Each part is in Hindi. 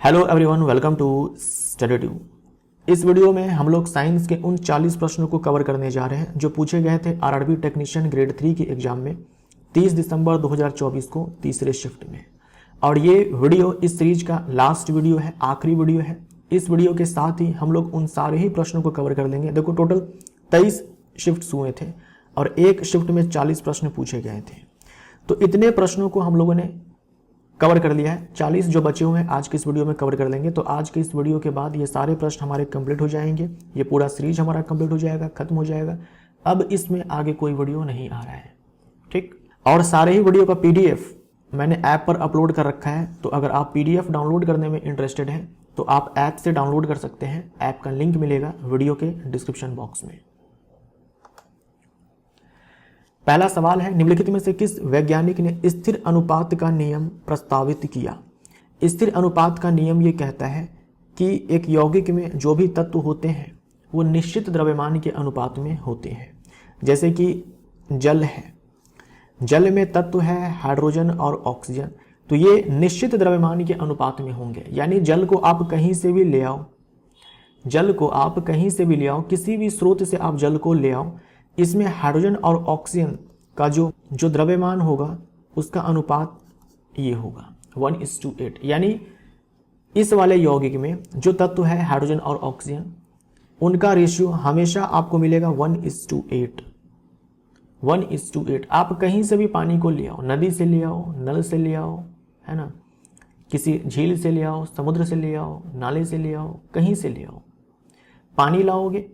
Hello everyone, welcome to study tube. इस वीडियो में हम लोग साइंस के उन 40 प्रश्नों को कवर करने जा रहे हैं जो पूछे गए थे आरआरबी टेक्नीशियन ग्रेड 3 के एग्जाम में 30 दिसंबर 2024 को तीसरे शिफ्ट में। और ये वीडियो इस सीरीज का लास्ट वीडियो है, आखिरी वीडियो है। इस वीडियो के साथ ही हम लोग उन सारे ही प्रश्नों को कवर कर लेंगे। देखो, टोटल 23 शिफ्ट हुए थे और एक शिफ्ट में 40 प्रश्न पूछे गए थे, तो इतने प्रश्नों को हम लोगों ने कवर कर लिया है। 40 जो बचे हुए हैं आज के इस वीडियो में कवर कर लेंगे। तो आज के इस वीडियो के बाद ये सारे प्रश्न हमारे कंप्लीट हो जाएंगे, ये पूरा सीरीज हमारा कंप्लीट हो जाएगा, खत्म हो जाएगा। अब इसमें आगे कोई वीडियो नहीं आ रहा है, ठीक। और सारे ही वीडियो का पीडीएफ मैंने ऐप पर अपलोड कर रखा है, तो अगर आप पीडीएफ डाउनलोड करने में इंटरेस्टेड हैं तो आप ऐप से डाउनलोड कर सकते हैं। ऐप का लिंक मिलेगा वीडियो के डिस्क्रिप्शन बॉक्स में। पहला सवाल है, निम्नलिखित में से किस वैज्ञानिक ने स्थिर अनुपात का नियम प्रस्तावित किया? स्थिर अनुपात का नियम ये कहता है कि एक यौगिक में जो भी तत्व होते हैं वो निश्चित द्रव्यमान के अनुपात में होते हैं। जैसे कि जल है, जल में तत्व है हाइड्रोजन और ऑक्सीजन, तो ये निश्चित द्रव्यमान के अनुपात में होंगे। यानी जल को आप कहीं से भी ले आओ, जल को आप कहीं से भी ले आओ, किसी भी स्रोत से आप जल को ले आओ, इसमें हाइड्रोजन और ऑक्सीजन का जो द्रव्यमान होगा उसका अनुपात ये होगा 1:8। यानी इस वाले यौगिक में जो तत्व है हाइड्रोजन और ऑक्सीजन, उनका रेशियो हमेशा आपको मिलेगा 1:8। 1:8। आप कहीं से भी पानी को ले आओ, नदी से ले आओ, नल से ले आओ, है ना, किसी झील से ले आओ, समुद्र से ले आओ, नाले से ले आओ, कहीं से ले आओ, पानी लाओगे,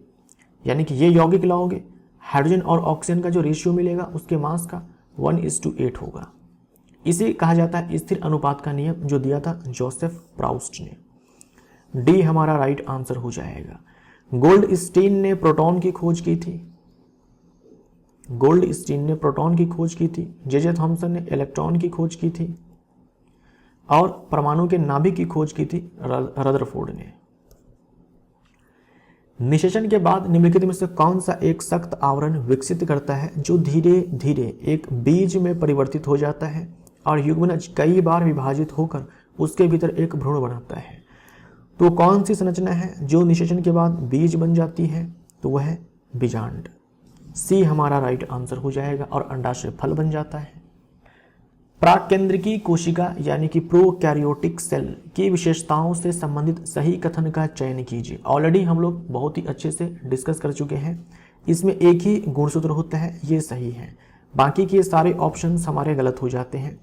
यानी कि ये यौगिक लाओगे, हाइड्रोजन और ऑक्सीजन का जो रेशियो मिलेगा उसके मास का 1:8 होगा। इसे कहा जाता है स्थिर अनुपात का नियम, जो दिया था जोसेफ प्राउस्ट ने। डी हमारा राइट आंसर हो जाएगा। गोल्डस्टीन ने प्रोटॉन की खोज की थी, गोल्डस्टीन ने प्रोटॉन की खोज की थी। जे थॉमसन ने इलेक्ट्रॉन की खोज की थी और परमाणु के नाभिक की खोज की थी रदरफोर्ड ने। निषेचन के बाद निम्नलिखित में से कौन सा एक सख्त आवरण विकसित करता है जो धीरे धीरे एक बीज में परिवर्तित हो जाता है और युग्मनज कई बार विभाजित होकर उसके भीतर एक भ्रूण बनाता है? तो कौन सी संरचना है जो निषेचन के बाद बीज बन जाती है? तो वह है बीजांड। सी हमारा राइट आंसर हो जाएगा और अंडाशय फल बन जाता है। प्राकेंद्रिकी कोशिका यानी कि प्रोकैरियोटिक सेल की विशेषताओं से संबंधित सही कथन का चयन कीजिए। ऑलरेडी हम लोग बहुत ही अच्छे से डिस्कस कर चुके हैं। इसमें एक ही गुणसूत्र होता है, ये सही है, बाकी के सारे ऑप्शंस हमारे गलत हो जाते हैं।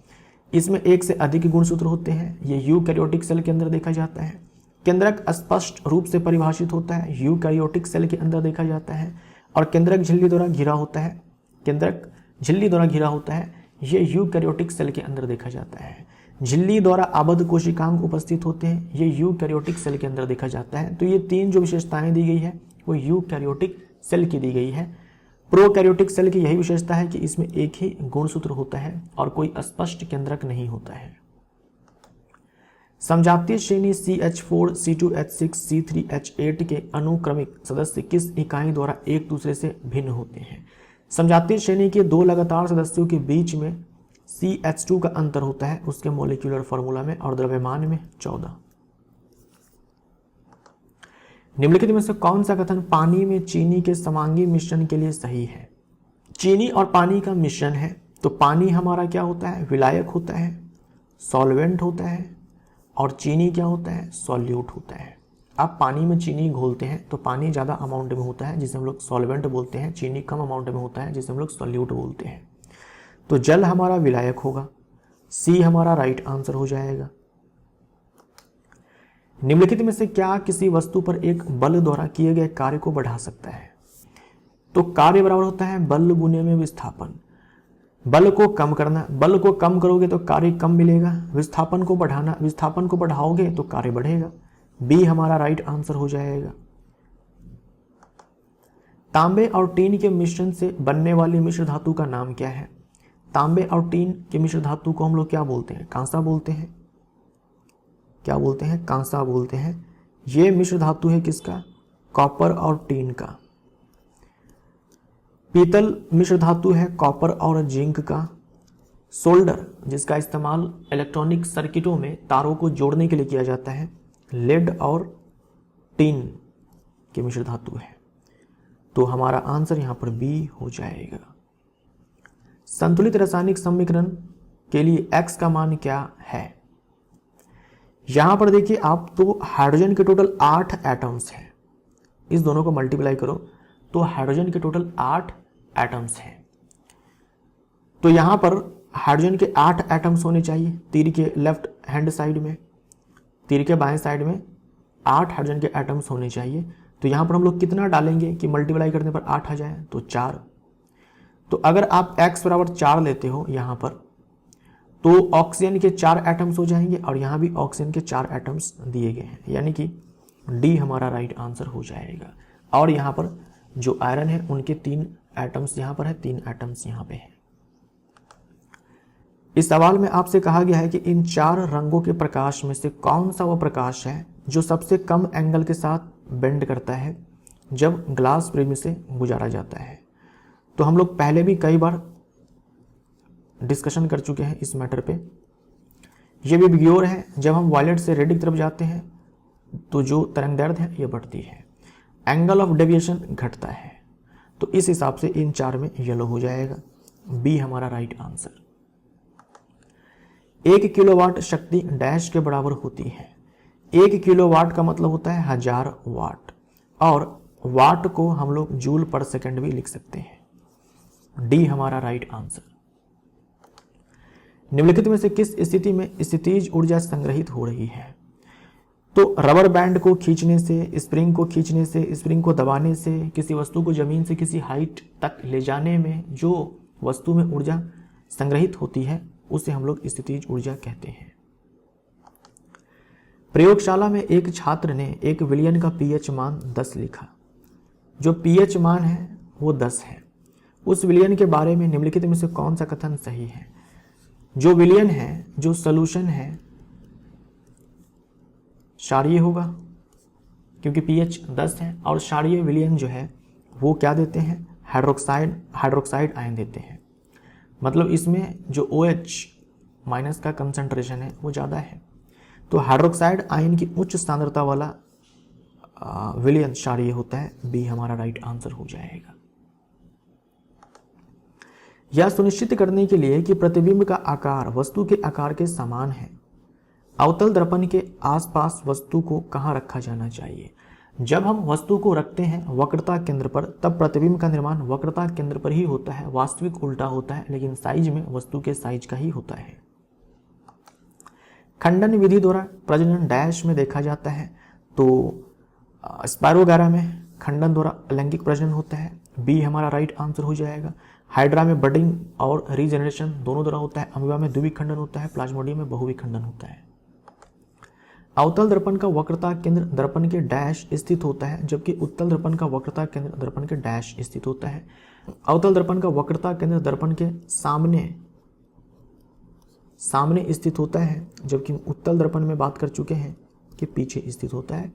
इसमें एक से अधिक गुणसूत्र होते हैं, ये यूकैरियोटिक सेल के अंदर देखा जाता है। केंद्रक स्पष्ट रूप से परिभाषित होता है, यूकैरियोटिक सेल के अंदर देखा जाता है। और केंद्रक झिल्ली द्वारा घिरा होता है, केंद्रक झिल्ली द्वारा घिरा होता है, ये यूकैरियोटिक सेल के अंदर देखा जाता है। झिल्ली द्वारा आबद्ध कोशिकांग उपस्थित होते हैं, ये यूकैरियोटिक सेल के अंदर देखा जाता है। तो ये तीन जो विशेषताएं दी गई है वो यूकैरियोटिक सेल की दी गई है। प्रोकैरियोटिक सेल की यही विशेषता है कि इसमें एक ही गुणसूत्र होता है और कोई स्पष्ट केंद्रक नहीं होता है। समजातीय श्रेणी CH4, C2H6, C3H8 के अनुक्रमिक सदस्य किस इकाई द्वारा एक दूसरे से भिन्न होते हैं? समजातीय श्रेणी के दो लगातार सदस्यों के बीच में CH2 का अंतर होता है उसके मॉलिक्यूलर फार्मूला में और द्रव्यमान में 14। निम्नलिखित में से कौन सा कथन पानी में चीनी के समांगी मिश्रण के लिए सही है? चीनी और पानी का मिश्रण है, तो पानी हमारा क्या होता है? विलायक होता है, सॉल्वेंट होता है, और चीनी क्या होता है? सॉल्यूट होता है। आप पानी में चीनी घोलते हैं तो पानी ज़्यादा अमाउंट में होता है जिसे हम लोग सॉल्वेंट बोलते हैं, चीनी कम अमाउंट में होता है जिसे हम लोग सॉल्यूट बोलते हैं। तो जल हमारा विलायक होगा, सी हमारा राइट आंसर हो जाएगा। निम्नलिखित में से क्या किसी वस्तु पर एक बल द्वारा किए गए कार्य को बढ़ा सकता है? तो कार्य बराबर होता है बल गुने में विस्थापन। बल को कम करना, बल को कम करोगे तो कार्य कम मिलेगा, विस्थापन को बढ़ाना, विस्थापन को बढ़ाओगे तो कार्य बढ़ेगा। बी हमारा राइट आंसर हो जाएगा। तांबे और टीन के मिश्रण से बनने वाली मिश्र धातु का नाम क्या है? तांबे और टीन के मिश्र धातु को हम लोग क्या बोलते हैं? कांसा बोलते हैं। क्या बोलते हैं? कांसा बोलते हैं। ये मिश्र धातु है किसका? कॉपर और टीन का। पीतल मिश्र धातु है कॉपर और जिंक का। सोल्डर, जिसका इस्तेमाल इलेक्ट्रॉनिक सर्किटों में तारों को जोड़ने के लिए किया जाता है, लेड और टिन के मिश्र धातु है। तो हमारा आंसर यहाँ पर बी हो जाएगा। संतुलित रासायनिक समीकरण के लिए x का मान क्या है? यहां पर देखिए आप, तो हाइड्रोजन के टोटल 8 एटम्स हैं, इस दोनों को मल्टीप्लाई करो तो हाइड्रोजन के टोटल 8 एटम्स हैं। तो यहां पर हाइड्रोजन के 8 एटम्स होने चाहिए तीर के लेफ्ट हैंड साइड में, तीर के बाएं साइड में 8 हाइड्रोजन के एटम्स होने चाहिए। तो यहां पर हम लोग कितना डालेंगे कि मल्टीप्लाई करने पर 8 आ जाए? तो 4। तो अगर आप x बराबर 4 लेते हो यहाँ पर, तो ऑक्सीजन के 4 एटम्स हो जाएंगे और यहाँ भी ऑक्सीजन के 4 एटम्स दिए गए हैं, यानी कि डी हमारा राइट आंसर हो जाएगा। और यहाँ पर जो आयरन है उनके 3 एटम्स यहाँ पर है, 3 एटम्स यहाँ पे है। इस सवाल में आपसे कहा गया है कि इन 4 रंगों के प्रकाश में से कौन सा वह प्रकाश है जो सबसे कम एंगल के साथ बेंड करता है जब ग्लास प्रिज्म से गुजारा जाता है। तो हम लोग पहले भी कई बार डिस्कशन कर चुके हैं इस मैटर पे। ये भी विग्योर है, जब हम वायलेट से रेड की तरफ जाते हैं तो जो तरंग दैर्ध्य है ये बढ़ती है, एंगल ऑफ डेविएशन घटता है। तो इस हिसाब से इन 4 में येलो हो जाएगा, बी हमारा राइट आंसर। 1 किलोवाट शक्ति डैश के बराबर होती है। 1 किलोवाट का मतलब होता है 1000 वाट, और वाट को हम लोग जूल पर सेकंड भी लिख सकते हैं। डी हमारा राइट आंसर। निम्नलिखित में से किस स्थिति में स्थितिज ऊर्जा संग्रहित हो रही है? तो रबर बैंड को खींचने से, स्प्रिंग को खींचने से, स्प्रिंग को दबाने से, किसी वस्तु को जमीन से किसी हाइट तक ले जाने में जो वस्तु में ऊर्जा संग्रहित होती है उसे हम लोग स्थितिज ऊर्जा कहते हैं। प्रयोगशाला में एक छात्र ने एक विलयन का pH मान 10 लिखा। जो pH मान है वो 10 है। उस विलयन के बारे में निम्नलिखित में से कौन सा कथन सही है? जो विलयन है, जो सॉल्यूशन है, क्षारीय होगा क्योंकि pH 10 है, और क्षारीय विलयन जो है वो क्या देते हैं? हाइड्रोक्साइड आयन देते हैं। मतलब इसमें जो OH माइनस का कंसंट्रेशन है वो ज़्यादा है। तो हाइड्रोक्साइड आयन की उच्च सांद्रता वाला विलयन क्षारीय होता है। बी हमारा राइट आंसर हो जाएगा। यह सुनिश्चित करने के लिए कि प्रतिबिंब का आकार वस्तु के आकार के समान है, अवतल दर्पण के आसपास वस्तु को कहाँ रखा जाना चाहिए? जब हम वस्तु को रखते हैं वक्रता केंद्र पर, तब प्रतिबिंब का निर्माण वक्रता केंद्र पर ही होता है। वास्तविक उल्टा होता है, लेकिन साइज में वस्तु के साइज का ही होता है। खंडन विधि द्वारा प्रजनन डैश में देखा जाता है। तो स्पायरोगैरा में खंडन द्वारा अलैंगिक प्रजनन होता है। बी हमारा राइट आंसर हो जाएगा। हाइड्रा में बडिंग और रीजनरेशन दोनों द्वारा होता है। अमीबा में द्विविखंडन होता है। प्लाज्मोडियम में बहुविखंडन होता है। अवतल दर्पण का वक्रता केंद्र दर्पण के डैश स्थित होता है, जबकि उत्तल दर्पण का वक्रता केंद्र दर्पण के डैश स्थित होता है। अवतल दर्पण का वक्रता केंद्र दर्पण के सामने स्थित होता है, जबकि उत्तल दर्पण में बात कर चुके हैं कि पीछे स्थित होता है।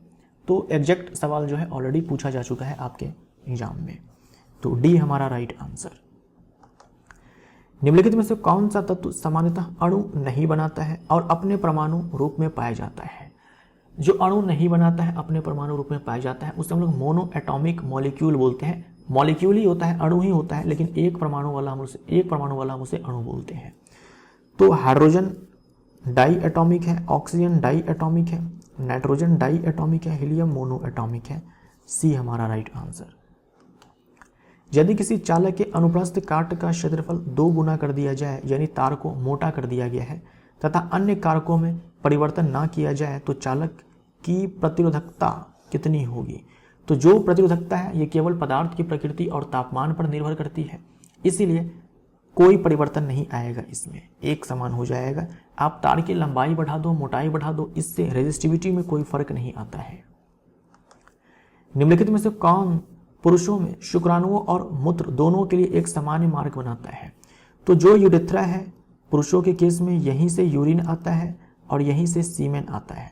तो एग्जैक्ट सवाल जो है ऑलरेडी पूछा जा चुका है आपके एग्जाम में। तो डी हमारा राइट आंसर। निम्नलिखित में से कौन सा तत्व सामान्यतः अणु नहीं बनाता है और अपने परमाणु रूप में पाया जाता है? जो अणु नहीं बनाता है, अपने परमाणु रूप में पाया जाता है, उसे हम लोग मोनो एटॉमिक मॉलिक्यूल बोलते हैं। मॉलिक्यूल ही होता है, अणु ही होता है, लेकिन एक परमाणु वाला हम उसे अणु बोलते हैं। तो हाइड्रोजन डाई एटॉमिक है, ऑक्सीजन डाई एटॉमिक है, नाइट्रोजन डाई एटॉमिक है, हीलियम मोनो एटॉमिक है। सी हमारा राइट आंसर। यदि किसी चालक के अनुप्रस्थ काट का क्षेत्रफल 2 गुना कर दिया जाए, यानी तार को मोटा कर दिया गया है, तथा अन्य कारकों में परिवर्तन ना किया जाए, तो चालक की प्रतिरोधकता कितनी होगी? तो जो प्रतिरोधकता है ये केवल पदार्थ की प्रकृति और तापमान पर निर्भर करती है, इसीलिए कोई परिवर्तन नहीं आएगा, इसमें एक समान हो जाएगा। आप तार की लंबाई बढ़ा दो, मोटाई बढ़ा दो, इससे रेजिस्टिविटी में कोई फर्क नहीं आता है। निम्नलिखित में से कौन पुरुषों में शुक्राणुओं और मूत्र दोनों के लिए एक सामान्य मार्ग बनाता है? तो जो यूरेथ्रा है, पुरुषों के केस में यहीं से यूरिन आता है और यहीं से सीमेन आता है।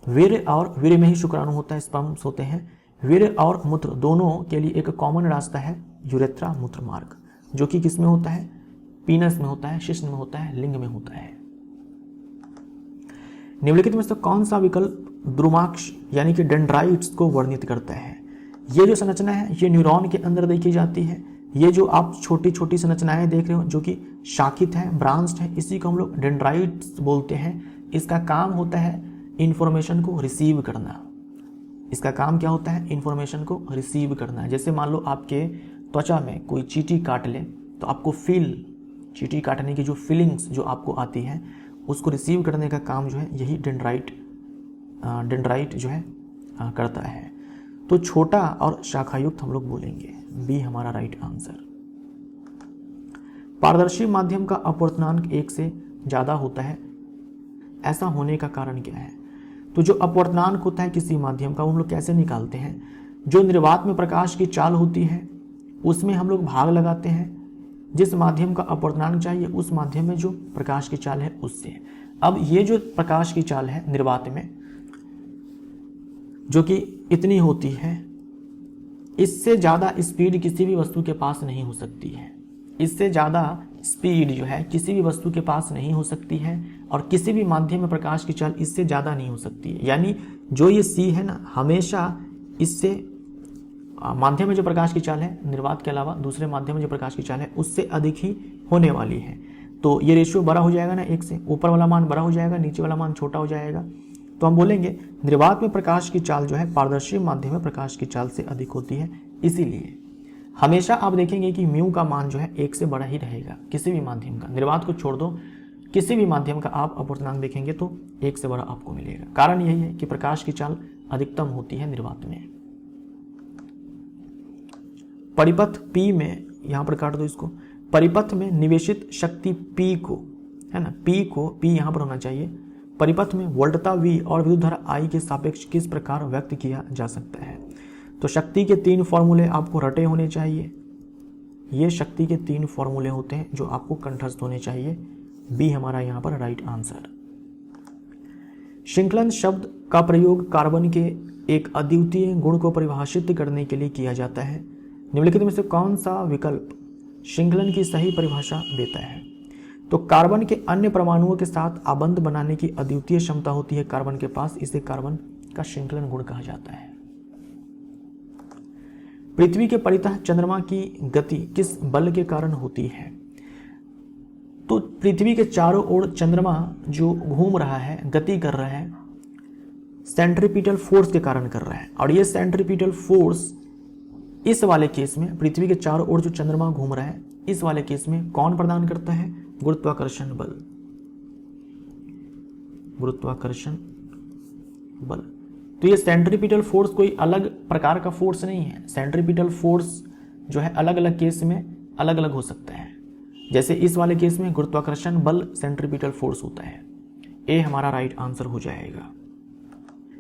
वीर्य में ही शुक्राणु होता है, स्पर्म्स होते हैं। वीर्य और मूत्र दोनों के लिए एक कॉमन रास्ता है यूरेथ्रा मूत्र मार्ग, जो कि किस में होता है? पीनस में होता है, शिश्न में होता है, लिंग में होता है। निम्नलिखित में से कौन सा विकल्प द्रुमाक्ष यानी कि डेंड्राइट्स को वर्णित करता है? ये जो संरचना है ये न्यूरॉन के अंदर देखी जाती है। ये जो आप छोटी छोटी संरचनाएं देख रहे हो जो कि शाखित है, ब्रांच्ड है, इसी को हम लोग डेंड्राइट्स बोलते हैं। इसका काम होता है इंफॉर्मेशन को रिसीव करना। इसका काम क्या होता है? इंफॉर्मेशन को रिसीव करना। जैसे मान लो आपके त्वचा में कोई चींटी काट ले तो आपको चींटी काटने की जो फीलिंग्स जो आपको आती है उसको रिसीव करने का काम जो है यही डेंड्राइट जो है करता है। तो छोटा और शाखायुक्त हम लोग बोलेंगे, बी हमारा राइट आंसर। पारदर्शी माध्यम का अपवर्तनांक 1 से ज़्यादा होता है, ऐसा होने का कारण क्या है? तो जो अपवर्तनांक होता है किसी माध्यम का वो हम लोग कैसे निकालते हैं? जो निर्वात में प्रकाश की चाल होती है उसमें हम लोग भाग लगाते हैं, जिस माध्यम का अपवर्तनांक चाहिए उस माध्यम में जो प्रकाश की चाल है उससे। अब ये जो प्रकाश की चाल है निर्वात में जो कि इतनी होती है, इससे ज़्यादा स्पीड किसी भी वस्तु के पास नहीं हो सकती है। इससे ज़्यादा स्पीड जो है किसी भी वस्तु के पास नहीं हो सकती है और किसी भी माध्यम में प्रकाश की चाल इससे ज़्यादा नहीं हो सकती है। यानी जो ये सी है ना, हमेशा इससे माध्यम में जो प्रकाश की चाल है निर्वात के अलावा दूसरे माध्यम में जो प्रकाश की चाल है उससे अधिक ही होने वाली है। तो ये रेशियो बड़ा हो जाएगा ना 1 से, ऊपर वाला मान बड़ा हो जाएगा, नीचे वाला मान छोटा हो जाएगा। तो हम बोलेंगे निर्वात में प्रकाश की चाल जो है पारदर्शी माध्यम में प्रकाश की चाल से अधिक होती है। इसीलिए हमेशा आप देखेंगे कि म्यू का मान जो है 1 से बड़ा ही रहेगा किसी भी माध्यम का। निर्वात को छोड़ दो, किसी भी माध्यम का आप अपवर्तनांक देखेंगे तो 1 से बड़ा आपको मिलेगा। कारण यही है कि प्रकाश की चाल अधिकतम होती है निर्वात में। परिपथ P में, यहां पर काट दो इसको, परिपथ में निवेशित शक्ति P को, है ना, P यहां पर होना चाहिए। परिपथ में वोल्टता V और विद्युत धारा I के सापेक्ष किस प्रकार व्यक्त किया जा सकता है? तो शक्ति के 3 फॉर्मूले आपको रटे होने चाहिए। ये शक्ति के 3 फॉर्मूले होते हैं जो आपको कंठस्थ होने चाहिए। बी हमारा यहाँ पर राइट आंसर। श्रृंखलन शब्द का प्रयोग कार्बन के एक अद्वितीय गुण को परिभाषित करने के लिए किया जाता है। निम्नलिखित में से कौन सा विकल्प श्रृंखलन की सही परिभाषा देता है? तो कार्बन के अन्य परमाणुओं के साथ आबंध बनाने की अद्वितीय क्षमता होती है कार्बन के पास, इसे कार्बन का श्रृंखलन गुण कहा जाता है। पृथ्वी के परितः चंद्रमा की गति किस बल के कारण होती है? तो पृथ्वी के चारों ओर चंद्रमा जो घूम रहा है, गति कर रहा है, सेंट्रीपिटल फोर्स के कारण कर रहा है। और ये सेंट्रीपिटल फोर्स इस वाले केस में पृथ्वी के चारों ओर जो चंद्रमा घूम रहा है इस वाले केस में कौन प्रदान करता है? गुरुत्वाकर्षण बल। गुरुत्वाकर्षण बल। तो ये सेंट्रीपिटल फोर्स कोई अलग प्रकार का फोर्स नहीं है। सेंट्रीपिटल फोर्स जो है अलग अलग केस में अलग अलग हो सकता है। जैसे इस वाले केस में गुरुत्वाकर्षण बल सेंट्रीपिटल फोर्स होता है। ए हमारा राइट आंसर हो जाएगा।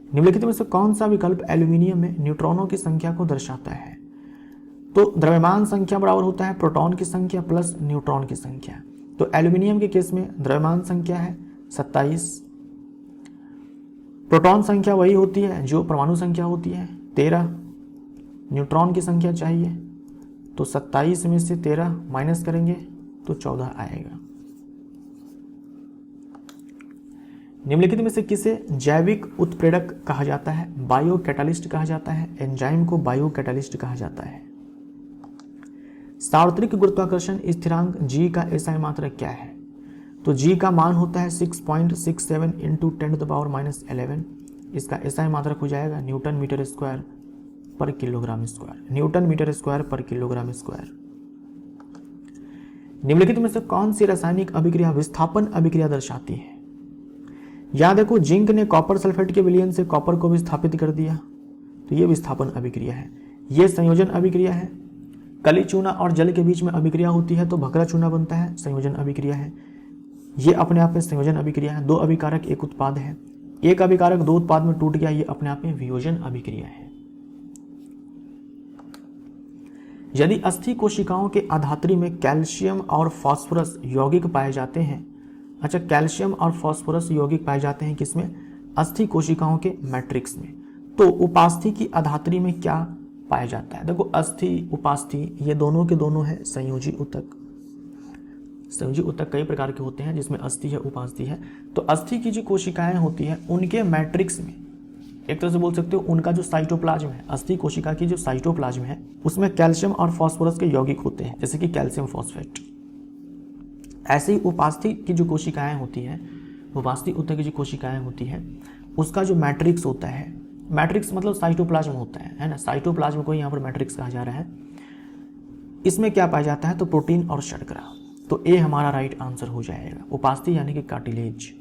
निम्नलिखित में से कौन सा विकल्प एल्यूमिनियम में न्यूट्रॉनों की संख्या को दर्शाता है? तो द्रव्यमान संख्या बराबर होता है प्रोटॉन की संख्या प्लस न्यूट्रॉन की संख्या। तो एल्यूमिनियम के केस में द्रव्यमान संख्या है 27, प्रोटॉन संख्या वही होती है जो परमाणु संख्या होती है 13, न्यूट्रॉन की संख्या चाहिए तो 27 में से 13 माइनस करेंगे तो 14 आएगा। निम्नलिखित में से किसे जैविक उत्प्रेरक कहा जाता है? बायो कैटालिस्ट कहा जाता है। एंजाइम को बायो कैटालिस्ट कहा जाता है। सार्वत्रिक गुरुत्वाकर्षण स्थिरांक G का एसआई मात्रक क्या है? तो G का मान होता है 6.67 इंटू 10⁻11। इसका एसआई मात्रक हो जाएगा न्यूटन मीटर स्क्वायर पर kilogram square. Newton metre square पर किलोग्राम स्क्वायर। निम्नलिखित में से कौन सी रासायनिक अभिक्रिया विस्थापन अभिक्रिया दर्शाती है? याद देखो, जिंक ने कॉपर सल्फेट के विलयन से कॉपर को विस्थापित कर दिया तो ये विस्थापन अभिक्रिया है। ये संयोजन अभिक्रिया है। कली चूना और जल के बीच में अभिक्रिया होती है तो भकरा चूना बनता है, संयोजन अभिक्रिया है। ये अपने आप में संयोजन अभिक्रिया है। 2 अभिकारक एक उत्पाद है, एक अभिकारक 2 उत्पाद में टूट गया, ये अपने आप में वियोजन अभिक्रिया है। यदि अस्थि कोशिकाओं के अधात्री में कैल्शियम और फास्फोरस यौगिक पाए जाते हैं, अच्छा कैल्शियम और फास्फोरस यौगिक पाए जाते हैं किसमें? अस्थि कोशिकाओं के मैट्रिक्स में, तो उपास्थि की अधात्री में क्या पाया जाता है? देखो अस्थि उपास्थि ये दोनों के दोनों है संयोजी ऊतक। संयोजी ऊतक कई प्रकार के होते हैं, जिसमें अस्थि है, उपास्थि है। तो अस्थि की जो कोशिकाएं होती हैं उनके मैट्रिक्स में, एक तरह से बोल सकते हो उनका जो साइटोप्लाज्म है, अस्थि कोशिका की जो साइटोप्लाज्म है उसमें कैल्शियम और फास्फोरस के यौगिक होते हैं, जैसे कि कैल्शियम फॉस्फेट। ऐसे ही उपास्थि की जो कोशिकाएं होती हैं, उपास्थि ऊतक की जो कोशिकाएं होती हैं उसका जो मैट्रिक्स होता है, मैट्रिक्स मतलब साइटोप्लाज्म होता है ना, साइटोप्लाज्म को यहाँ पर मैट्रिक्स कहा जा रहा है। इसमें क्या पाया जाता है? तो प्रोटीन और शर्करा। तो ए हमारा राइट आंसर हो जाएगा, उपास्थि यानी कि कार्टिलेज।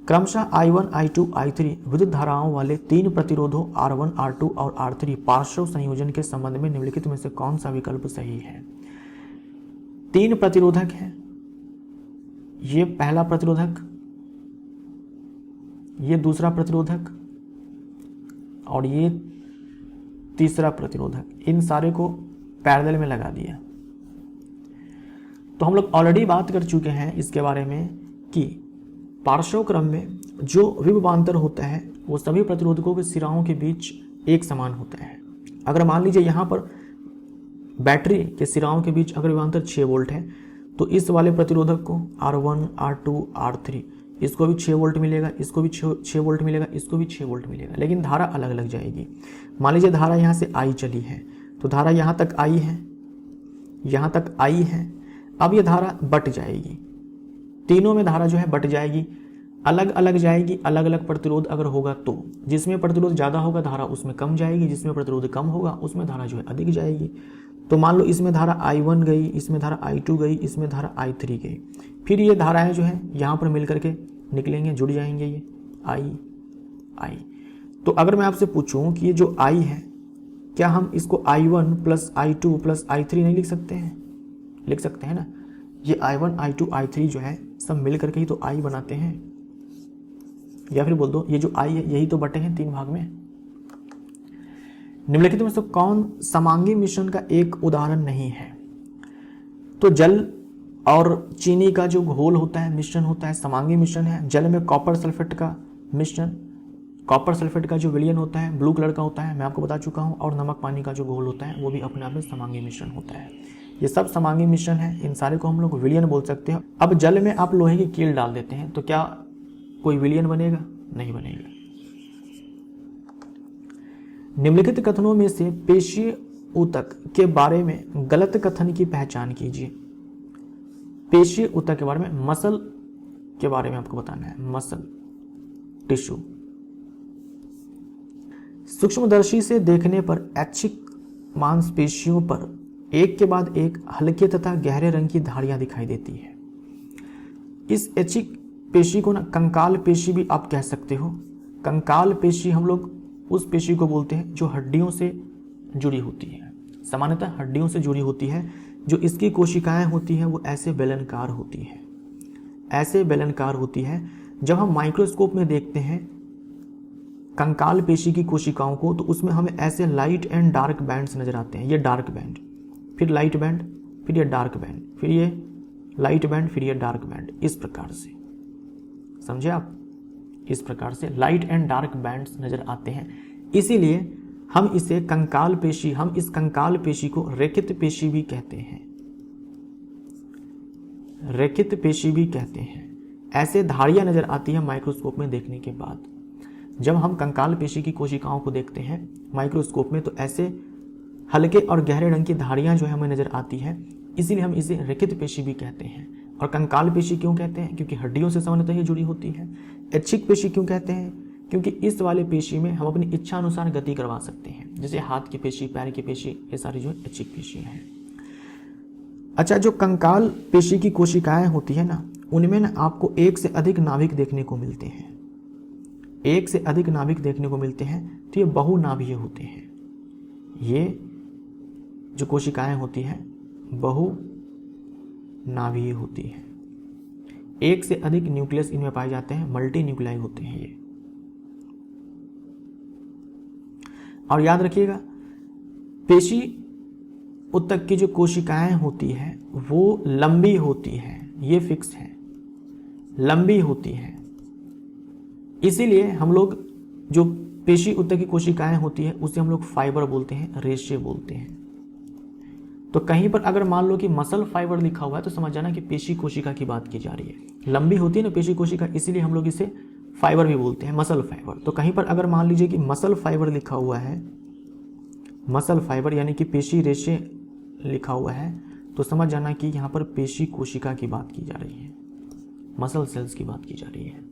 क्रमशः I1, I2, I3 विद्युत धाराओं वाले 3 प्रतिरोधों R1, R2 और R3 पार्श्व संयोजन के संबंध में निम्नलिखित में से कौन सा विकल्प सही है? 3 प्रतिरोधक हैं, ये पहला प्रतिरोधक, ये दूसरा प्रतिरोधक और ये तीसरा प्रतिरोधक, इन सारे को पैरेलल में लगा दिया। तो हम लोग ऑलरेडी बात कर चुके हैं इसके बारे में कि पार्श्व क्रम में जो विभवांतर होता है वो सभी प्रतिरोधकों के सिराओं के बीच एक समान होता है। अगर मान लीजिए यहाँ पर बैटरी के सिराओं के बीच अगर विभवांतर 6 वोल्ट है तो इस वाले प्रतिरोधक को R1, R2, R3 इसको भी 6 वोल्ट मिलेगा, इसको भी 6 वोल्ट मिलेगा, इसको भी 6 वोल्ट मिलेगा, लेकिन धारा अलग अलग जाएगी। मान लीजिए धारा यहाँ से I चली है, तो धारा यहाँ तक I है, यहाँ तक I है। अब ये धारा बट जाएगी, तीनों में धारा जो है बट जाएगी, अलग अलग जाएगी। अलग अलग प्रतिरोध अगर होगा तो जिसमें प्रतिरोध ज़्यादा होगा धारा उसमें कम जाएगी, जिसमें प्रतिरोध कम होगा उसमें धारा जो है अधिक जाएगी। तो मान लो इसमें धारा I1 गई, इसमें धारा I2 गई, इसमें धारा I3 गई, फिर ये धाराएं जो है यहाँ पर मिल करके निकलेंगे, जुड़ जाएंगे ये I। तो अगर मैं आपसे पूछूं कि ये जो I है, क्या हम इसको I1 plus I2 plus I3 नहीं लिख सकते हैं? लिख सकते हैं ना। ये I1, I2, I3 जो है सब मिल करके ही तो I बनाते हैं। या फिर बोल दो ये जो I है यही तो बटे हैं 3 भाग में। निम्नलिखित में से कौन समांगी मिश्रण का एक उदाहरण नहीं है? तो जल और चीनी का जो घोल होता है, मिश्रण होता है, समांगी मिश्रण है। जल में कॉपर सल्फेट का मिश्रण, कॉपर सल्फेट का जो विलयन होता है ब्लू कलर का होता है, मैं आपको बता चुका हूँ। और नमक पानी का जो घोल होता है वो भी अपने आप में समांगी मिश्रण होता है। ये सब समांगी मिश्रण है, इन सारे को हम लोग विलयन बोल सकते हैं। अब जल में आप लोहे की कील डाल देते हैं तो क्या कोई विलयन बनेगा? नहीं बनेगा। निम्नलिखित कथनों में से पेशीय ऊतक के बारे में गलत कथन की पहचान कीजिए। पेशीय ऊतक के बारे में, मसल के बारे में आपको बताना है, मसल टिश्यू। सूक्ष्मदर्शी से देखने पर ऐच्छिक मांसपेशियों पर एक के बाद एक हल्के तथा गहरे रंग की धारियां दिखाई देती है। इस ऐच्छिक पेशी को ना कंकाल पेशी भी आप कह सकते हो। कंकाल पेशी हम लोग उस पेशी को बोलते हैं जो हड्डियों से जुड़ी होती है, सामान्यतः हड्डियों से जुड़ी होती है। जो इसकी कोशिकाएं होती हैं वो ऐसे बेलनकार होती है, ऐसे बेलनकार होती है। जब हम माइक्रोस्कोप में देखते हैं कंकाल पेशी की कोशिकाओं को तो उसमें हमें ऐसे लाइट एंड डार्क बैंड्स नजर आते हैं। ये डार्क बैंड, फिर लाइट बैंड, फिर ये डार्क बैंड, फिर ये लाइट बैंड, फिर ये डार्क बैंड, इस प्रकार से, समझे आप? इस प्रकार से लाइट एंड डार्क बैंड्स नजर आते हैं। इसीलिए हम इसे कंकाल पेशी, हम इस कंकाल पेशी को रेखित पेशी भी कहते हैं, रेखित पेशी भी कहते हैं। ऐसे धारियां नजर आती है माइक्रोस्कोप में देखने के बाद। जब हम कंकाल पेशी की कोशिकाओं को देखते हैं माइक्रोस्कोप में तो ऐसे हल्के और गहरे रंग की धारियां जो है हमें नजर आती है, इसीलिए हम इसे रेखित पेशी भी कहते हैं। और कंकाल पेशी क्यों कहते हैं? क्योंकि हड्डियों से सामान्यतः ये जुड़ी होती है। ऐच्छिक पेशी क्यों कहते हैं? क्योंकि इस वाले पेशी में हम अपनी इच्छा अनुसार गति करवा सकते हैं, जैसे हाथ की पेशी, पैर की पेशी, ये सारी जो ऐच्छिक पेशी हैं। अच्छा, जो कंकाल पेशी की कोशिकाएं होती है ना, उनमें ना आपको एक से अधिक नाभिक देखने को मिलते हैं, एक से अधिक नाभिक देखने को मिलते हैं। तो ये बहुनाभीय होते हैं। ये जो कोशिकाएं होती हैं बहुनाभीय होती हैं। एक से अधिक न्यूक्लियस इनमें पाए जाते हैं, मल्टी न्यूक्लियाई होते हैं ये। और याद रखिएगा, पेशी ऊतक की जो कोशिकाएं होती है वो लंबी होती है, ये फिक्स है, लंबी होती है। इसीलिए हम लोग जो पेशी ऊतक की कोशिकाएं होती है उसे हम लोग फाइबर बोलते हैं, रेशे बोलते हैं। तो कहीं पर अगर मान लो कि मसल फाइबर लिखा हुआ है तो समझ जाना कि पेशी कोशिका की बात की जा रही है। लंबी होती है ना पेशी कोशिका, इसीलिए हम लोग इसे फाइबर भी बोलते हैं, मसल फाइबर। तो कहीं पर अगर मान लीजिए कि मसल फाइबर लिखा हुआ है, मसल फाइबर यानी कि पेशी रेशे लिखा हुआ है, तो समझ जाना कि यहाँ पर पेशी कोशिका की बात की जा रही है, मसल सेल्स की बात की जा रही है।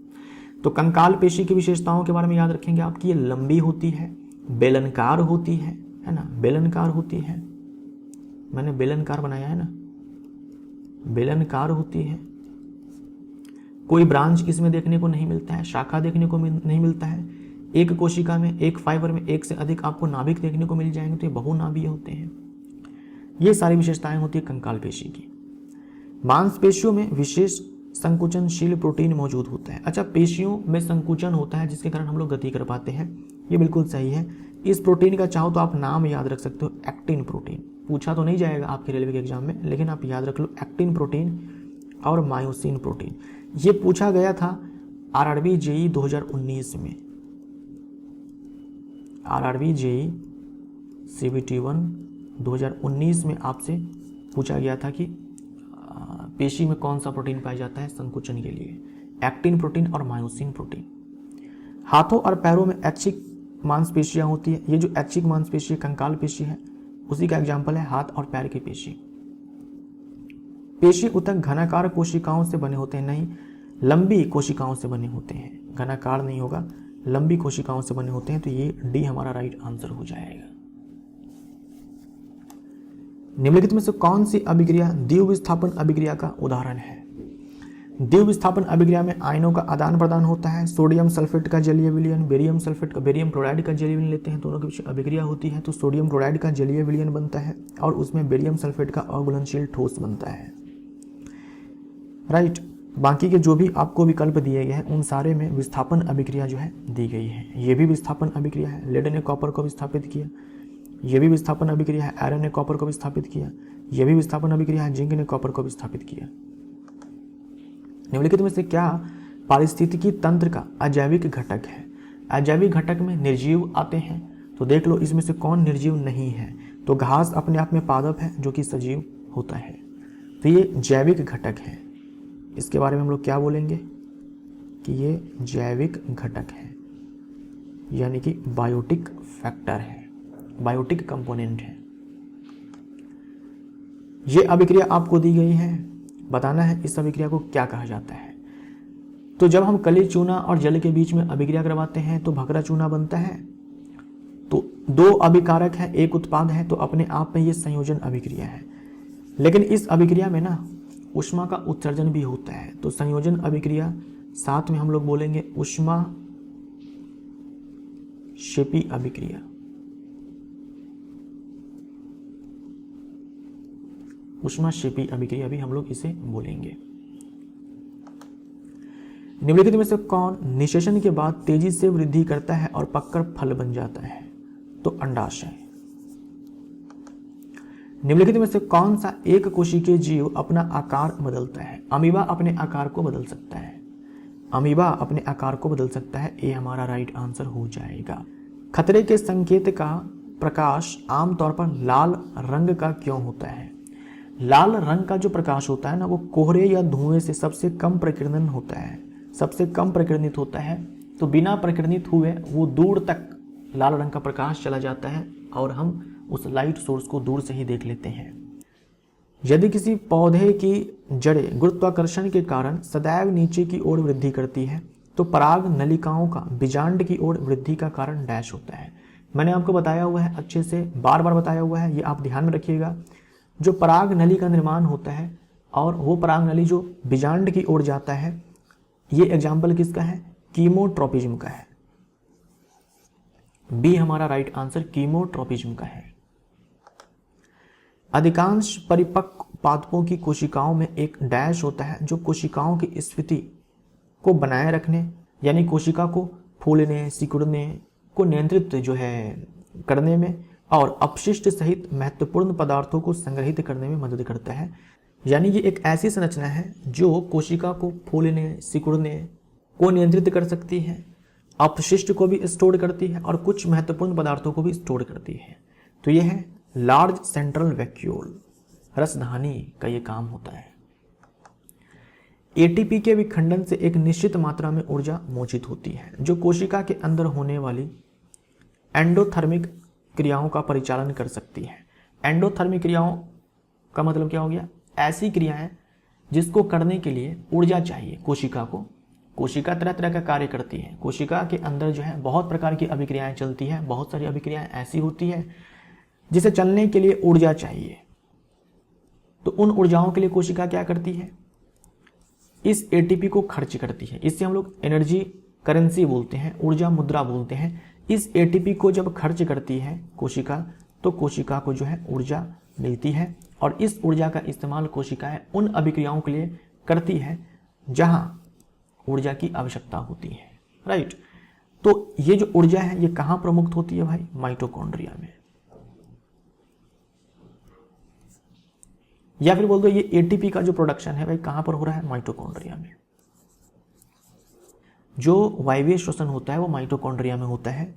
तो कंकाल पेशी की विशेषताओं के बारे में याद रखेंगे आप कि ये लंबी होती है, बेलनकार होती है ना, बेलनकार होती है, मैंने बेलनकार बनाया है ना, बेलनकार होती है। कोई ब्रांच इसमें देखने को नहीं मिलता है, शाखा देखने को नहीं मिलता है। एक कोशिका में, एक फाइबर में एक से अधिक आपको नाभिक देखने को मिल जाएंगे, तो ये बहुनाभीय होते हैं। ये सारी विशेषताएं होती है कंकाल पेशी की। मांसपेशियों में विशेष संकुचनशील प्रोटीन मौजूद होता है। अच्छा, पेशियों में संकुचन होता है जिसके कारण हम लोग गति कर पाते हैं, ये बिल्कुल सही है। इस प्रोटीन का चाहो तो आप नाम याद रख सकते हो, एक्टिन प्रोटीन। पूछा तो नहीं जाएगा आपके रेलवे के एग्जाम में, लेकिन आप याद रख लो एक्टिन प्रोटीन और मायोसिन प्रोटीन। ये पूछा गया था आरआरबी जेई 2019 में, आरआरबी जेई सीबीटी 1 2019 में आपसे पूछा गया था कि पेशी में कौन सा प्रोटीन पाया जाता है संकुचन के लिए, एक्टिन प्रोटीन और मायोसिन प्रोटीन। हाथों और पैरों में ऐच्छिक मांसपेशियां होती है। ये जो ऐच्छिक मांसपेशी कंकाल पेशी है, उसी का एग्जाम्पल है हाथ और पैर की पेशी। पेशी ऊतक घनाकार कोशिकाओं से बने होते हैं, नहीं लंबी कोशिकाओं से बने होते हैं, घनाकार नहीं होगा, लंबी कोशिकाओं से बने होते हैं। तो ये डी हमारा राइट आंसर हो जाएगा। निम्नलिखित में से कौन सी अभिक्रिया द्वितीय विस्थापन अभिक्रिया का उदाहरण है? द्वितीय विस्थापन अभिक्रिया में आयनों का आदान प्रदान होता है। सोडियम सल्फेट का जलीय विलयन, बेरियम सल्फेट का, बेरियम क्लोराइड का जलीय विलयन लेते हैं, दोनों के बीच अभिक्रिया होती है तो सोडियम क्लोराइड का जलीय विलयन बनता है और उसमें बेरियम सल्फेट का अघुलनशील ठोस बनता है। राइट। बाकी के जो भी आपको विकल्प दिए गए हैं उन सारे में विस्थापन अभिक्रिया जो है दी गई है। ये भी विस्थापन अभिक्रिया है, लेड ने कॉपर को विस्थापित किया। ये भी विस्थापन अभिक्रिया है, आयरन ने कॉपर को विस्थापित किया। ये भी विस्थापन अभिक्रिया है, जिंक ने कॉपर को विस्थापित किया। निम्नलिखित में से क्या पारिस्थितिकी तंत्र का अजैविक घटक है? अजैविक घटक में निर्जीव आते हैं, तो देख लो इसमें से कौन निर्जीव नहीं है। तो घास अपने आप में पादप है जो कि सजीव होता है, तो ये जैविक घटक है। इसके बारे में हम लोग क्या बोलेंगे कि ये जैविक घटक है, यानी कि बायोटिक फैक्टर है, बायोटिक कंपोनेंट है। ये अभिक्रिया आपको दी गई है, बताना है इस अभिक्रिया को क्या कहा जाता है। तो जब हम कली चूना और जल के बीच में अभिक्रिया करवाते हैं तो भकरा चूना बनता है। तो दो अभिकारक है, एक उत्पाद है, तो अपने आप में ये संयोजन अभिक्रिया है। लेकिन इस अभिक्रिया में ना ऊष्मा का उत्सर्जन भी होता है, तो संयोजन अभिक्रिया साथ में हम लोग बोलेंगे ऊष्मा क्षेपी अभिक्रिया। ऊष्मा क्षेपी अभिक्रिया भी हम लोग इसे बोलेंगे। निम्नलिखित में से कौन निषेचन के बाद तेजी से वृद्धि करता है और पककर फल बन जाता है? तो अंडाशय। निम्नलिखित में से कौन सा एक कोशिकीय जीव अपना आकार बदलता है? अमीबा अपने आकार को बदल सकता है, अमीबा अपने आकार को बदल सकता है, ये हमारा राइट आंसर हो जाएगा। खतरे के संकेत का प्रकाश आमतौर पर लाल रंग का क्यों होता है? लाल रंग का जो प्रकाश होता है ना, वो कोहरे या धुएं से सबसे कम प्रकीर्णन होता है, सबसे कम प्रकीर्णित होता है। तो बिना प्रकीर्णित हुए वो दूर तक लाल रंग का प्रकाश चला जाता है और हम उस लाइट सोर्स को दूर से ही देख लेते हैं। यदि किसी पौधे की जड़ें गुरुत्वाकर्षण के कारण सदैव नीचे की ओर वृद्धि करती है तो पराग नलिकाओं का बीजांड की ओर वृद्धि का कारण डैश होता है। मैंने आपको बताया हुआ है, अच्छे से बार बार बताया हुआ है, ये आप ध्यान में रखिएगा। जो पराग नली का निर्माण होता है और वो पराग नली जो बीजांड की ओर जाता है, ये एग्जाम्पल किसका है? कीमोट्रोपिज्म का है। बी हमारा राइट आंसर कीमोट्रोपिज्म का है। अधिकांश परिपक्व पादपों की कोशिकाओं में एक डैश होता है जो कोशिकाओं की स्थिति को बनाए रखने, यानी कोशिका को फूलने सिकुड़ने को नियंत्रित जो है करने में और अपशिष्ट सहित महत्वपूर्ण पदार्थों को संग्रहित करने में मदद करता है। यानी ये एक ऐसी संरचना है जो कोशिका को फूलने सिकुड़ने को नियंत्रित कर सकती है, अपशिष्ट को भी स्टोर करती है और कुछ महत्वपूर्ण पदार्थों को भी स्टोर करती है। तो यह है लार्ज सेंट्रल वैक्यूल। रसधानी का ये काम होता है। एटीपी के विखंडन से एक निश्चित मात्रा में ऊर्जा मोचित होती है जो कोशिका के अंदर होने वाली एंडोथर्मिक क्रियाओं का परिचालन कर सकती है। एंडोथर्मिक क्रियाओं का मतलब क्या हो गया? ऐसी क्रियाएं जिसको करने के लिए ऊर्जा चाहिए कोशिका को। कोशिका तरह तरह का कार्य करती है। कोशिका के अंदर जो है बहुत प्रकार की अभिक्रियाएं चलती है। बहुत सारी अभिक्रियाएं ऐसी होती है जिसे चलने के लिए ऊर्जा चाहिए। तो उन ऊर्जाओं के लिए कोशिका क्या करती है? इस एटीपी को खर्च करती है। इससे हम लोग एनर्जी करेंसी बोलते हैं, ऊर्जा मुद्रा बोलते हैं। इस एटीपी को जब खर्च करती है कोशिका तो कोशिका को जो है ऊर्जा मिलती है और इस ऊर्जा का इस्तेमाल कोशिकाएं उन अभिक्रियाओं के लिए करती है जहां ऊर्जा की आवश्यकता होती है। राइट। तो ये जो ऊर्जा है ये कहां प्रमुख होती है भाई? माइटोकॉन्ड्रिया में। या फिर बोल दो ये एटीपी का जो प्रोडक्शन है भाई कहां पर हो रहा है? माइटोकॉन्ड्रिया में। जो वायवीय श्वसन होता है वो माइटोकॉन्ड्रिया में होता है,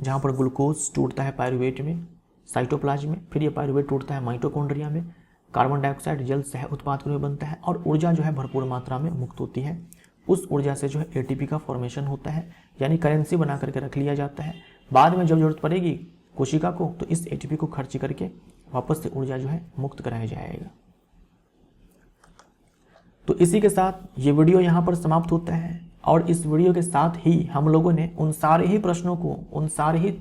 जहां पर ग्लूकोज टूटता है पायरुवेट में, साइटोप्लाज्म में, फिर ये पायरुवेट टूटता है माइटोकॉन्ड्रिया में, कार्बन डाइऑक्साइड जल सह उत्पाद के रूप में बनता है और ऊर्जा जो है भरपूर मात्रा में मुक्त होती है। उस ऊर्जा से जो है एटीपी का फॉर्मेशन होता है, यानी करेंसी बना करके रख लिया जाता है। बाद में जब जरूरत पड़ेगी कोशिका को तो इस एटीपी को खर्च करके वापस से ऊर्जा जो है मुक्त कराया जाएगा। तो इसी के साथ ये वीडियो यहाँ पर समाप्त होता है और इस वीडियो के साथ ही हम लोगों ने उन सारे ही प्रश्नों को, उन सारे ही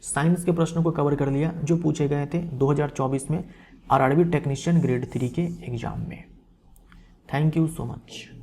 साइंस के प्रश्नों को कवर कर लिया जो पूछे गए थे 2024 में आरआरबी टेक्नीशियन ग्रेड 3 के एग्जाम में। Thank you so much.